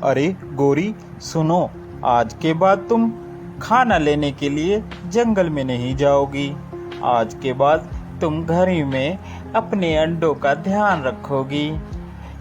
अरे गोरी सुनो, आज के बाद तुम खाना लेने के लिए जंगल में नहीं जाओगी। आज के बाद तुम घर ही में अपने अंडों का ध्यान रखोगी।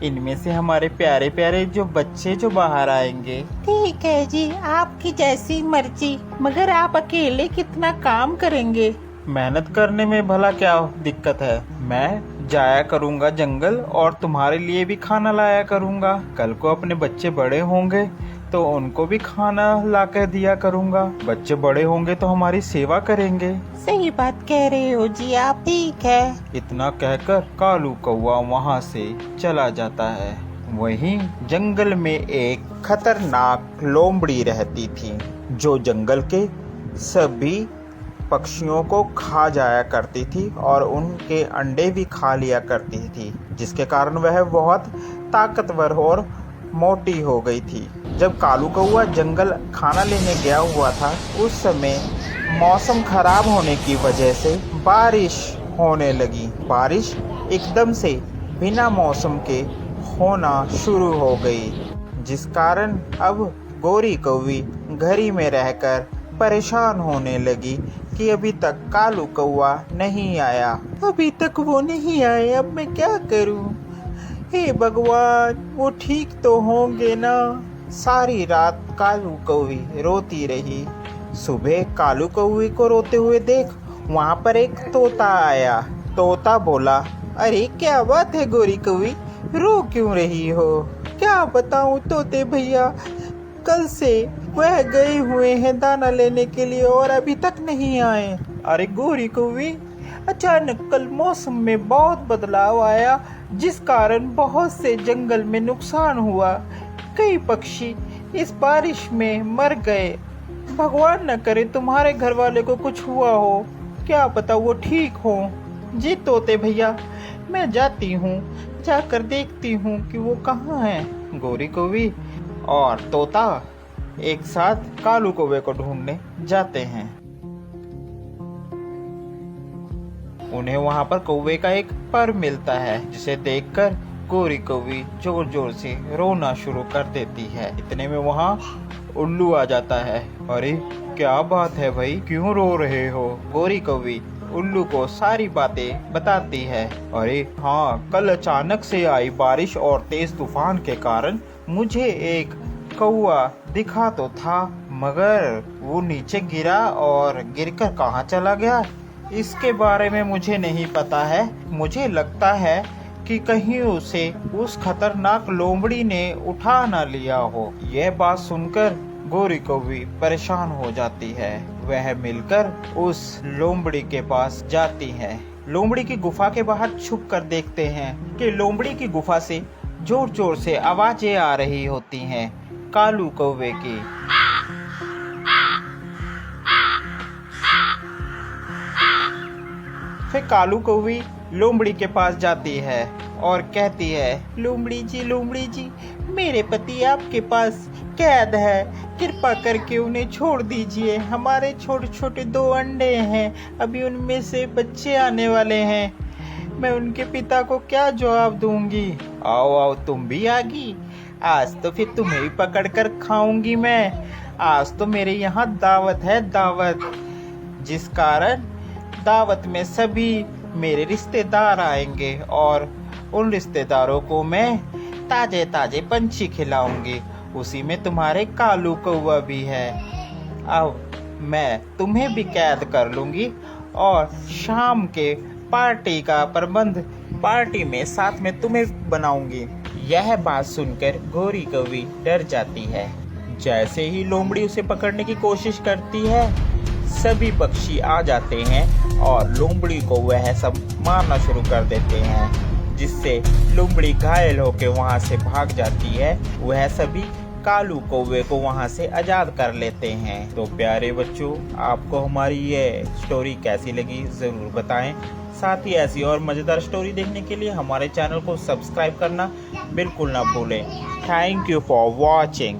इनमें से हमारे प्यारे प्यारे जो बच्चे जो बाहर आएंगे। ठीक है जी, आपकी जैसी मर्जी, मगर आप अकेले कितना काम करेंगे? मेहनत करने में भला क्या दिक्कत है। मैं जाया करूंगा जंगल और तुम्हारे लिए भी खाना लाया करूंगा। कल को अपने बच्चे बड़े होंगे तो उनको भी खाना ला कर दिया करूंगा। बच्चे बड़े होंगे तो हमारी सेवा करेंगे। सही बात कह रहे हो जी आप। ठीक है। इतना कहकर कालू कौवा वहाँ से चला जाता है। वहीं जंगल में एक खतरनाक लोमड़ी रहती थी जो जंगल के सभी पक्षियों को खा जाया करती थी और उनके अंडे भी खा लिया करती थी, जिसके कारण वह बहुत ताकतवर और मोटी हो गई थी। जब कालू कौवा जंगल खाना लेने गया हुआ था, उस समय मौसम खराब होने की वजह से बारिश होने लगी। बारिश एकदम से बिना मौसम के होना शुरू हो गई, जिस कारण अब गोरी कौवी घर ही में रहकर परेशान होने लगी कि अभी तक कालू कौवा नहीं आया। अभी तक वो नहीं आए, अब मैं क्या करूं? हे भगवान, वो ठीक तो होंगे ना? सारी रात कालू कौवी रोती रही। सुबह कालू कौवी को रोते हुए देख वहाँ पर एक तोता आया। तोता बोला, अरे क्या बात है गोरी कौवी, रो क्यों रही हो? क्या बताऊं तोते भैया, कल से वह गए हुए हैं दाना लेने के लिए और अभी तक नहीं आए। अरे गोरी कौवी, अचानक कल मौसम में बहुत बदलाव आया, जिस कारण बहुत से जंगल में नुकसान हुआ। कई पक्षी इस बारिश में मर गए। भगवान न करे तुम्हारे घर वाले को कुछ हुआ हो, क्या पता वो ठीक हो। जी तोते भैया, मैं जाती हूँ, जाकर देखती हूँ कि वो कहाँ है। गोरी कौवी और तोता एक साथ कालू कौवे को ढूंढने जाते हैं। उन्हें वहां पर कौवे का एक पर मिलता है, जिसे देखकर गोरी कौवी जोर जोर से रोना शुरू कर देती है। इतने में वहां उल्लू आ जाता है। अरे क्या बात है भाई, क्यों रो रहे हो? गोरी कौवी उल्लू को सारी बातें बताती है। अरे हाँ, कल अचानक से आई बारिश और तेज तूफान के कारण मुझे एक कौवा दिखा तो था, मगर वो नीचे गिरा और गिरकर कहाँ चला गया इसके बारे में मुझे नहीं पता है। मुझे लगता है कि कहीं उसे उस खतरनाक लोमड़ी ने उठा ना लिया हो। यह बात सुनकर गोरी कौवी परेशान हो जाती है। वह मिलकर उस लोमड़ी के पास जाती है। लोमड़ी की गुफा के बाहर छुप कर देखते हैं कि लोमड़ी की गुफा से जोर जोर से आवाजें आ रही होती हैं कालू कौवे की। फिर कालू कौवी लोमड़ी के पास जाती है और कहती है, लोमड़ी जी, मेरे पति आपके पास कैद है, कृपा करके उन्हें छोड़ दीजिए। हमारे छोटे छोटे 2 अंडे हैं, अभी उनमें से बच्चे आने वाले हैं। मैं उनके पिता को क्या जवाब दूंगी? आओ आओ, तुम भी आ गई। आज तो फिर तुम्हें भी पकड़ कर खाऊंगी मैं। आज तो मेरे यहाँ दावत है, दावत, जिस कारण दावत में सभी मेरे रिश्तेदार आएंगे और उन रिश्तेदारों को मैं ताजे ताजे पंछी खिलाऊंगी। उसी में तुम्हारे कालू कौवा भी है। अब मैं तुम्हें भी कैद कर लूंगी और शाम के पार्टी का प्रबंध पार्टी में साथ में तुम्हें बनाऊंगी। यह बात सुनकर गोरी कौवी डर जाती है। जैसे ही लोमड़ी उसे पकड़ने की कोशिश करती है, सभी पक्षी आ जाते हैं और लोमड़ी को वह सब मारना शुरू कर देते हैं, जिससे लोमड़ी घायल होकर वहां से भाग जाती है। वह सभी कालू कौवे को वहां से आजाद कर लेते हैं। तो प्यारे बच्चों, आपको हमारी ये स्टोरी कैसी लगी जरूर बताएं। साथ ही ऐसी और मजेदार स्टोरी देखने के लिए हमारे चैनल को सब्सक्राइब करना बिल्कुल ना भूलें। Thank you for watching.